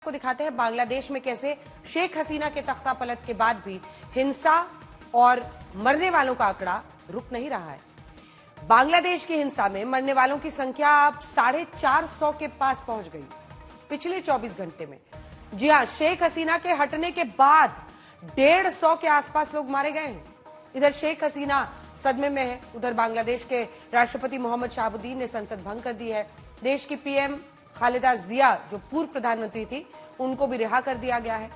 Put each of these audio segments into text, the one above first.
को दिखाते हैं बांग्लादेश में कैसे शेख हसीना के तख्ता पलट के बाद भी हिंसा और मरने वालों का आंकड़ा रुक नहीं रहा है। बांग्लादेश की हिंसा में मरने वालों की संख्या अब 450 के पास पहुंच गई पिछले 24 घंटे में। जी हां, शेख हसीना के हटने के बाद 150 के आसपास लोग मारे गए हैं। इधर शेख हसीना सदमे में है, उधर बांग्लादेश के राष्ट्रपति मोहम्मद शहाबुद्दीन ने संसद भंग कर दी है। देश की पीएम खालिदा जिया, जो पूर्व प्रधानमंत्री थी, उनको भी रिहा कर दिया गया है।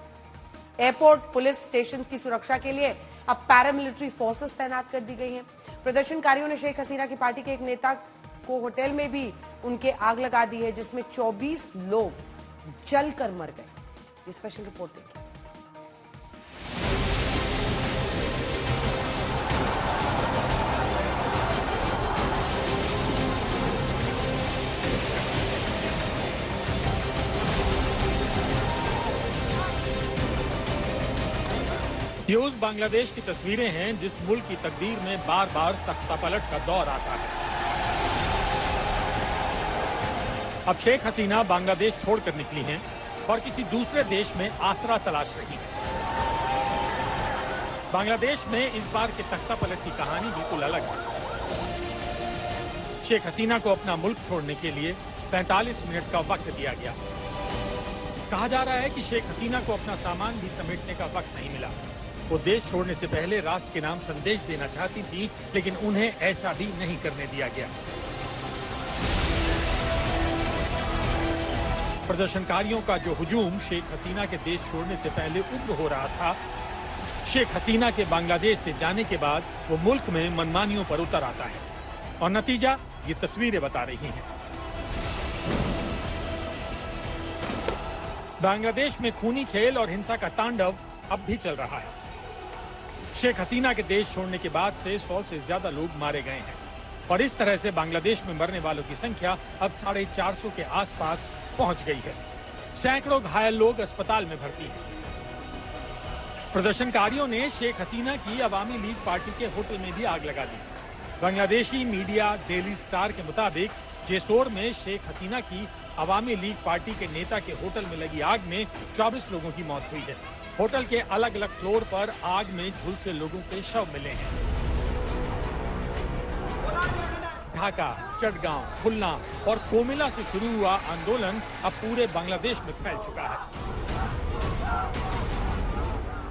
एयरपोर्ट, पुलिस स्टेशन की सुरक्षा के लिए अब पैरामिलिट्री फोर्सेस तैनात कर दी गई हैं। प्रदर्शनकारियों ने शेख हसीना की पार्टी के एक नेता को होटल में भी उनके आग लगा दी है, जिसमें 24 लोग जलकर मर गए। ये स्पेशल रिपोर्ट देखिए। ये उस बांग्लादेश की तस्वीरें हैं जिस मुल्क की तकदीर में बार बार तख्तापलट का दौर आता है। अब शेख हसीना बांग्लादेश छोड़कर निकली हैं और किसी दूसरे देश में आसरा तलाश रही हैं। बांग्लादेश में इस बार के तख्तापलट की कहानी बिल्कुल अलग है। शेख हसीना को अपना मुल्क छोड़ने के लिए 45 मिनट का वक्त दिया गया। कहा जा रहा है कि शेख हसीना को अपना सामान भी समेटने का वक्त नहीं मिला। वो देश छोड़ने से पहले राष्ट्र के नाम संदेश देना चाहती थी, लेकिन उन्हें ऐसा भी नहीं करने दिया गया। प्रदर्शनकारियों का जो हुजूम शेख हसीना के देश छोड़ने से पहले उग्र हो रहा था, शेख हसीना के बांग्लादेश से जाने के बाद वो मुल्क में मनमानियों पर उतर आता है और नतीजा ये तस्वीरें बता रही हैं। बांग्लादेश में खूनी खेल और हिंसा का तांडव अब भी चल रहा है। शेख हसीना के देश छोड़ने के बाद से 100 से ज्यादा लोग मारे गए हैं और इस तरह से बांग्लादेश में मरने वालों की संख्या अब 450 के आसपास पहुंच गई है। सैकड़ों घायल लोग अस्पताल में भर्ती हैं। प्रदर्शनकारियों ने शेख हसीना की अवामी लीग पार्टी के होटल में भी आग लगा दी। बांग्लादेशी मीडिया डेली स्टार के मुताबिक जेसोर में शेख हसीना की अवामी लीग पार्टी के नेता के होटल में लगी आग में 24 लोगों की मौत हुई है। होटल के अलग अलग फ्लोर पर आग में झुलसे लोगों के शव मिले हैं। ढाका, चटगांव, खुलना और कोमिला से शुरू हुआ आंदोलन अब पूरे बांग्लादेश में फैल चुका है।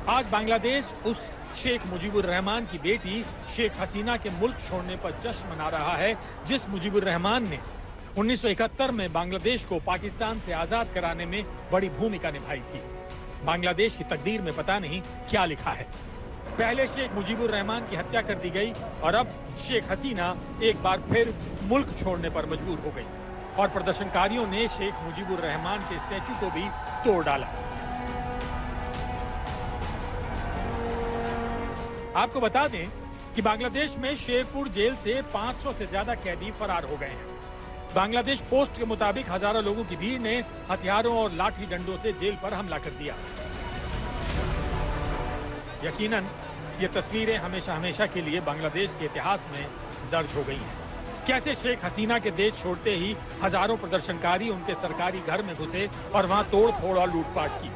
आज बांग्लादेश उस शेख मुजीबुर रहमान की बेटी शेख हसीना के मुल्क छोड़ने पर जश्न मना रहा है, जिस मुजीबुर रहमान ने 1971 में बांग्लादेश को पाकिस्तान से आजाद कराने में बड़ी भूमिका निभाई थी। बांग्लादेश की तकदीर में पता नहीं क्या लिखा है। पहले शेख मुजीबुर रहमान की हत्या कर दी गई और अब शेख हसीना एक बार फिर मुल्क छोड़ने पर मजबूर हो गई और प्रदर्शनकारियों ने शेख मुजीबुर रहमान के स्टैचू को भी तोड़ डाला। आपको बता दें कि बांग्लादेश में शेरपुर जेल से 500 से ज्यादा कैदी फरार हो गए हैं। बांग्लादेश पोस्ट के मुताबिक हजारों लोगों की भीड़ ने हथियारों और लाठी डंडों से जेल पर हमला कर दिया। यकीनन ये तस्वीरें हमेशा हमेशा के लिए बांग्लादेश के इतिहास में दर्ज हो गई हैं। कैसे शेख हसीना के देश छोड़ते ही हजारों प्रदर्शनकारी उनके सरकारी घर में घुसे और वहां तोड़ फोड़ और लूटपाट की।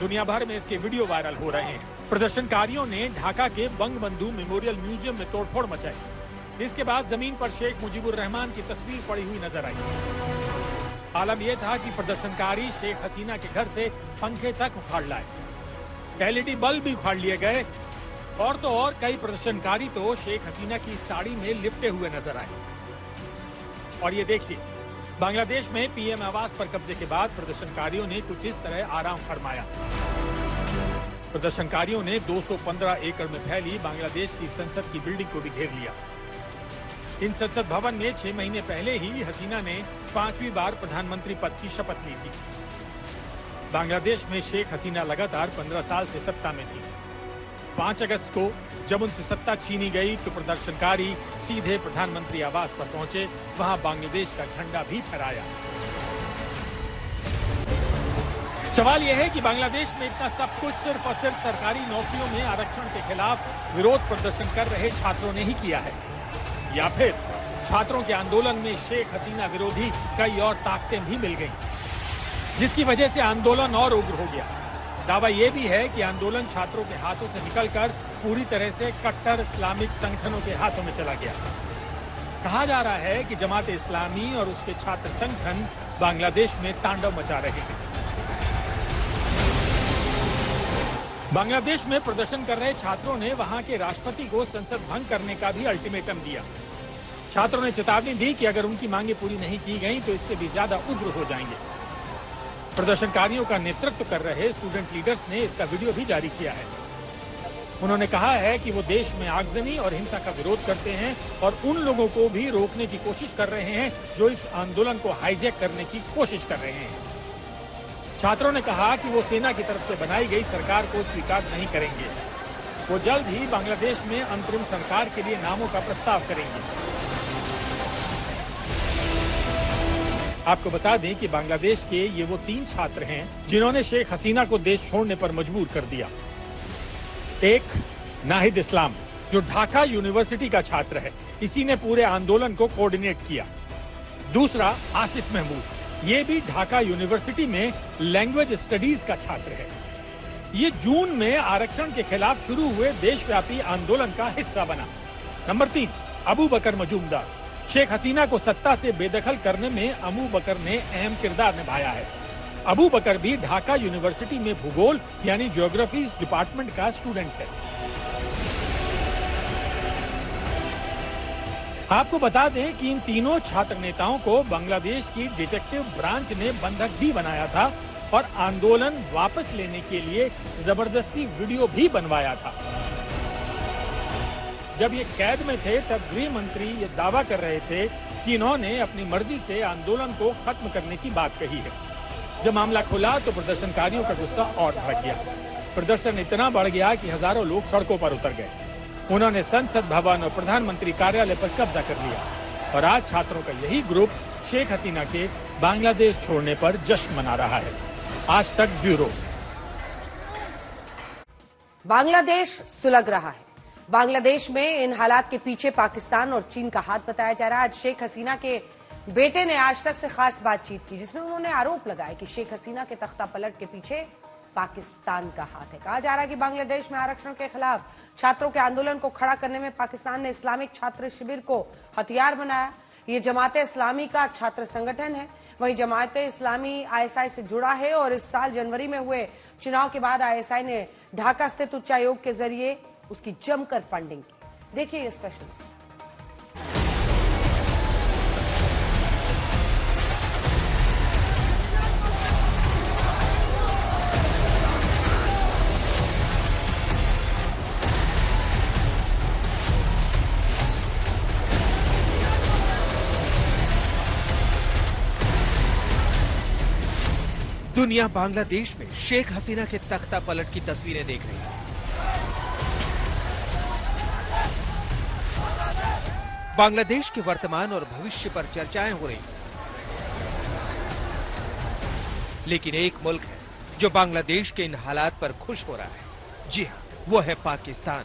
दुनिया भर में इसके वीडियो वायरल हो रहे हैं। प्रदर्शनकारियों ने ढाका के बंगबंधु मेमोरियल म्यूजियम में तोड़फोड़ मचाई। इसके बाद जमीन पर शेख मुजीबुर रहमान की तस्वीर पड़ी हुई नजर आई। आलम यह था कि प्रदर्शनकारी शेख हसीना के घर से पंखे तक उखाड़ लाए, एलईडी बल्ब भी उखाड़ लिए गए और तो और कई प्रदर्शनकारी तो शेख हसीना की साड़ी में लिपटे हुए नजर आए। और ये देखिए, बांग्लादेश में पीएम आवास पर कब्जे के बाद प्रदर्शनकारियों ने कुछ इस तरह आराम फरमाया। प्रदर्शनकारियों ने 215 एकड़ में फैली बांग्लादेश की संसद की बिल्डिंग को भी घेर लिया। इन संसद भवन में 6 महीने पहले ही हसीना ने 5वीं बार प्रधानमंत्री पद की शपथ ली थी। बांग्लादेश में शेख हसीना लगातार 15 साल से सत्ता में थी। 5 अगस्त को जब उनसे सत्ता छीनी गई तो प्रदर्शनकारी सीधे प्रधानमंत्री आवास पर पहुंचे, वहां बांग्लादेश का झंडा भी फहराया। सवाल यह है कि बांग्लादेश में इतना सब कुछ सिर्फ और सिर्फ सरकारी नौकरियों में आरक्षण के खिलाफ विरोध प्रदर्शन कर रहे छात्रों ने ही किया है, या फिर छात्रों के आंदोलन में शेख हसीना विरोधी कई और ताकतें भी मिल गईं। जिसकी वजह से आंदोलन और उग्र हो गया। दावा यह भी है कि आंदोलन छात्रों के हाथों से निकलकर पूरी तरह से कट्टर इस्लामिक संगठनों के हाथों में चला गया। कहा जा रहा है कि जमात इस्लामी और उसके छात्र संगठन बांग्लादेश में तांडव मचा रहे हैं। बांग्लादेश में प्रदर्शन कर रहे छात्रों ने वहां के राष्ट्रपति को संसद भंग करने का भी अल्टीमेटम दिया। छात्रों ने चेतावनी दी कि अगर उनकी मांगे पूरी नहीं की गई तो इससे भी ज्यादा उग्र हो जाएंगे। प्रदर्शनकारियों का नेतृत्व कर रहे स्टूडेंट लीडर्स ने इसका वीडियो भी जारी किया है। उन्होंने कहा है कि वो देश में आगजनी और हिंसा का विरोध करते हैं और उन लोगों को भी रोकने की कोशिश कर रहे हैं जो इस आंदोलन को हाईजैक करने की कोशिश कर रहे हैं। छात्रों ने कहा कि वो सेना की तरफ से बनाई गई सरकार को स्वीकार नहीं करेंगे। वो जल्द ही बांग्लादेश में अंतरिम सरकार के लिए नामों का प्रस्ताव करेंगे। आपको बता दें कि बांग्लादेश के ये वो 3 छात्र हैं जिन्होंने शेख हसीना को देश छोड़ने पर मजबूर कर दिया। एक नाहिद इस्लाम, जो ढाका यूनिवर्सिटी का छात्र है, इसी ने पूरे आंदोलन को कोऑर्डिनेट किया। दूसरा आसिफ महमूद, ये भी ढाका यूनिवर्सिटी में लैंग्वेज स्टडीज का छात्र है। ये जून में आरक्षण के खिलाफ शुरू हुए देशव्यापी आंदोलन का हिस्सा बना। नंबर 3 अबू बकर मजूमदार, शेख हसीना को सत्ता से बेदखल करने में अबू बकर ने अहम किरदार निभाया है। अबू बकर भी ढाका यूनिवर्सिटी में भूगोल यानी ज्योग्राफी डिपार्टमेंट का स्टूडेंट है। आपको बता दें कि इन तीनों छात्र नेताओं को बांग्लादेश की डिटेक्टिव ब्रांच ने बंधक भी बनाया था और आंदोलन वापस लेने के लिए जबरदस्ती वीडियो भी बनवाया था। जब ये कैद में थे तब गृह मंत्री ये दावा कर रहे थे कि इन्होंने अपनी मर्जी से आंदोलन को खत्म करने की बात कही है। जब मामला खुला तो प्रदर्शनकारियों का गुस्सा और भड़क गया। प्रदर्शन इतना बढ़ गया कि हजारों लोग सड़कों पर उतर गए। उन्होंने संसद भवन और प्रधानमंत्री कार्यालय पर कब्जा कर लिया और आज छात्रों का यही ग्रुप शेख हसीना के बांग्लादेश छोड़ने पर जश्न मना रहा है। आज तक ब्यूरो। बांग्लादेश सुलग रहा है। बांग्लादेश में इन हालात के पीछे पाकिस्तान और चीन का हाथ बताया जा रहा है। आज शेख हसीना के बेटे ने आज तक से खास बातचीत की जिसमें उन्होंने आरोप लगाया कि शेख हसीना के तख्ता पलट के पीछे पाकिस्तान का हाथ है। कहा जा रहा है कि बांग्लादेश में आरक्षण के खिलाफ छात्रों के आंदोलन को खड़ा करने में पाकिस्तान ने इस्लामिक छात्र शिविर को हथियार बनाया। ये जमात इस्लामी का छात्र संगठन है। वहीं जमात इस्लामी आईएसआई से जुड़ा है और इस साल जनवरी में हुए चुनाव के बाद आईएसआई ने ढाका स्थित उच्चायोग के जरिए उसकी जमकर फंडिंग की। देखिए ये स्पेशल। दुनिया बांग्लादेश में शेख हसीना के तख्ता पलट की तस्वीरें देख रही है। बांग्लादेश के वर्तमान और भविष्य पर चर्चाएं हो रही हैं। लेकिन एक मुल्क है जो बांग्लादेश के इन हालात पर खुश हो रहा है। जी हां, वो है पाकिस्तान।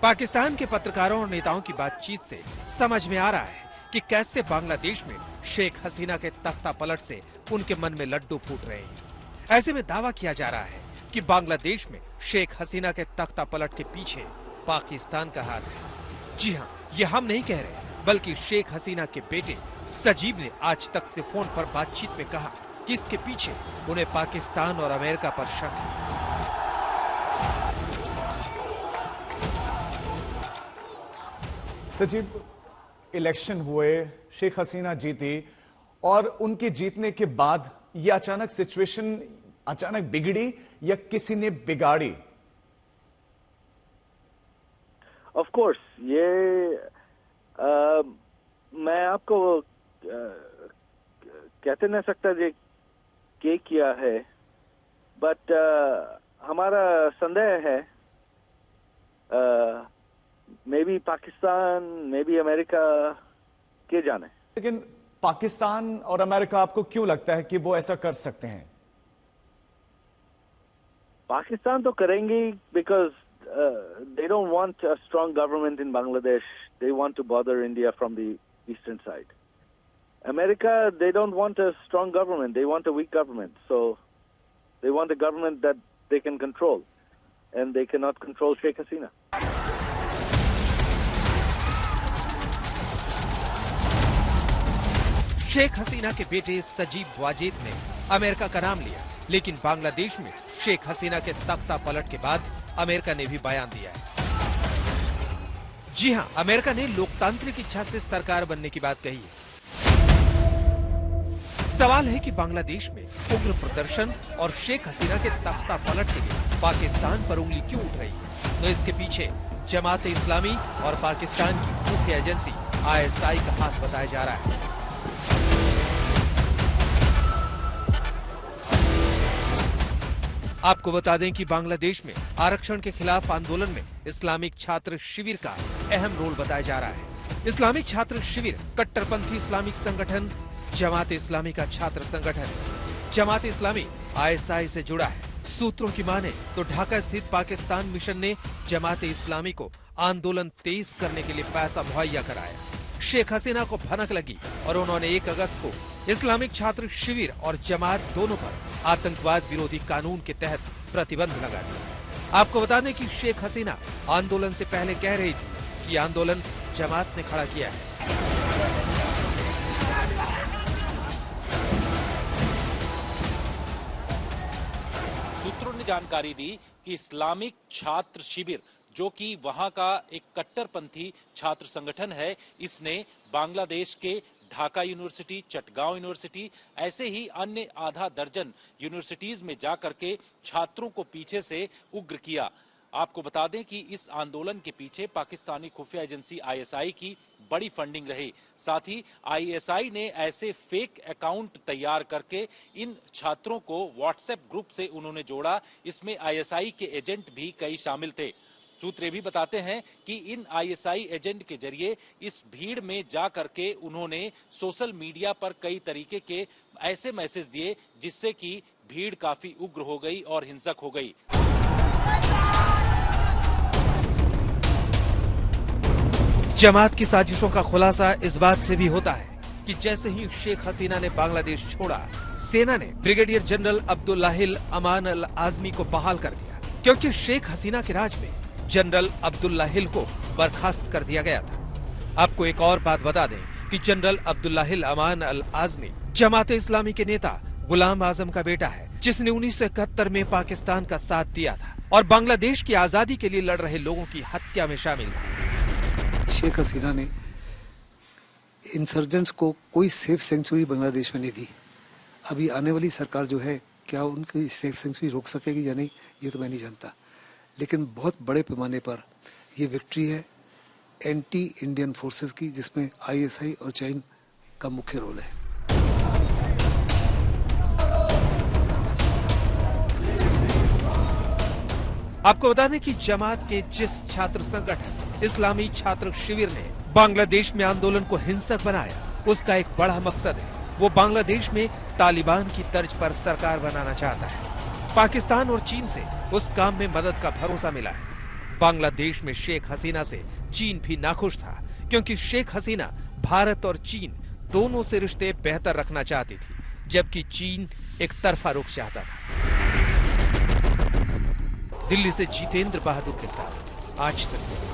पाकिस्तान के पत्रकारों और नेताओं की बातचीत से समझ में आ रहा है कि कैसे बांग्लादेश में शेख हसीना के तख्ता पलट से उनके मन में लड्डू फूट रहे हैं। ऐसे में दावा किया जा रहा है कि बांग्लादेश में शेख हसीना के तख्ता पलट के पीछे पाकिस्तान का हाथ है। जी हां, ये हम नहीं कह रहे, बल्कि शेख हसीना के बेटे सजीब ने आज तक से फोन पर बातचीत में कहा कि इसके पीछे उन्हें पाकिस्तान और अमेरिका पर शक है। सजीब, इलेक्शन हुए, शेख हसीना जीती और उनके जीतने के बाद ये अचानक सिचुएशन अचानक बिगड़ी या किसी ने बिगाड़ी? ऑफ कोर्स ये मैं आपको कहते नहीं सकता जे क्या किया है, बट हमारा संदेह है may be Pakistan, may be America, के जाने। लेकिन पाकिस्तान और अमेरिका आपको क्यों लगता है कि वो ऐसा कर सकते हैं? पाकिस्तान तो करेंगे because they don't want a strong government in Bangladesh they want to bother India from the eastern side. America, they don't want a strong government. They want a weak government. So they want a government that they can control. And they cannot control Sheikh Hasina. Sheikh Hasina के बेटे सजीब वाजेद ने America का नाम लिया, लेकिन बांग्लादेश में शेख हसीना के तख्ता पलट के बाद अमेरिका ने भी बयान दिया है। जी हां, अमेरिका ने लोकतांत्रिक इच्छा से सरकार बनने की बात कही है। सवाल है कि बांग्लादेश में उग्र प्रदर्शन और शेख हसीना के तख्ता पलट के लिए पाकिस्तान पर उंगली क्यों उठ रही है? तो इसके पीछे जमात-ए इस्लामी और पाकिस्तान की खुफिया एजेंसी ISI का हाथ बताया जा रहा है। आपको बता दें कि बांग्लादेश में आरक्षण के खिलाफ आंदोलन में इस्लामिक छात्र शिविर का अहम रोल बताया जा रहा है। इस्लामिक छात्र शिविर कट्टरपंथी इस्लामिक संगठन जमात इस्लामी का छात्र संगठन। जमात इस्लामी ISI से जुड़ा है। सूत्रों की माने तो ढाका स्थित पाकिस्तान मिशन ने जमात इस्लामी को आंदोलन तेज करने के लिए पैसा मुहैया कराया। शेख हसीना को भनक लगी और उन्होंने 1 अगस्त को इस्लामिक छात्र शिविर और जमात दोनों पर आतंकवाद विरोधी कानून के तहत प्रतिबंध लगा दिया। आपको बता दें कि शेख हसीना आंदोलन से पहले कह रही थी कि आंदोलन जमात ने खड़ा किया है। सूत्रों ने जानकारी दी कि इस्लामिक छात्र शिविर, जो कि वहां का एक कट्टरपंथी छात्र संगठन है, इसने बांग्लादेश के ढाका यूनिवर्सिटी, चटगांव यूनिवर्सिटी, ऐसे ही अन्य आधा दर्जन यूनिवर्सिटीज में जाकर के छात्रों को पीछे से उग्र किया। आपको बता दें कि इस आंदोलन के पीछे पाकिस्तानी खुफिया एजेंसी ISI की बड़ी फंडिंग रही। साथ ही ISI ने ऐसे फेक अकाउंट तैयार करके इन छात्रों को व्हाट्सएप ग्रुप से उन्होंने जोड़ा। इसमें ISI के एजेंट भी कई शामिल थे। सूत्र भी बताते हैं कि इन ISI एजेंट के जरिए इस भीड़ में जा करके उन्होंने सोशल मीडिया पर कई तरीके के ऐसे मैसेज दिए जिससे कि भीड़ काफी उग्र हो गई और हिंसक हो गई। जमात की साजिशों का खुलासा इस बात से भी होता है कि जैसे ही शेख हसीना ने बांग्लादेश छोड़ा, सेना ने ब्रिगेडियर जनरल अब्दुल्लाहिल अमान अल आजमी को बहाल कर दिया, क्योंकि शेख हसीना के राज में जनरल अब्दुल्लाहिल को बर्खास्त कर दिया गया था। आपको एक और बात बता दें कि जनरल अब्दुल्लाहिल अमान अल आजमी जमात इस्लामी के नेता गुलाम आजम का बेटा है, जिसने 1971 में पाकिस्तान का साथ दिया था और बांग्लादेश की आजादी के लिए लड़ रहे लोगों की हत्या में शामिल था। शेख हसीना ने इंसर्जेंट्स को कोई सेफ सेंचुरी बांग्लादेश में नहीं दी। अभी आने वाली सरकार जो है, क्या उनकी सेफ सेंचुरी रोक सकेगी या नहीं, ये तो मैं नहीं जानता, लेकिन बहुत बड़े पैमाने पर ये विक्ट्री है एंटी इंडियन फोर्सेस की, जिसमें ISI और चीन का मुख्य रोल है। आपको बता दें कि जमात के जिस छात्र संगठन इस्लामी छात्र शिविर ने बांग्लादेश में आंदोलन को हिंसक बनाया, उसका एक बड़ा मकसद है। वो बांग्लादेश में तालिबान की तर्ज पर सरकार बनाना चाहता है। पाकिस्तान और चीन से उस काम में मदद का भरोसा मिला है। बांग्लादेश में शेख हसीना से चीन भी नाखुश था, क्योंकि शेख हसीना भारत और चीन दोनों से रिश्ते बेहतर रखना चाहती थी, जबकि चीन एक तरफा रुख चाहता था। दिल्ली से जितेंद्र बहादुर के साथ आज तक।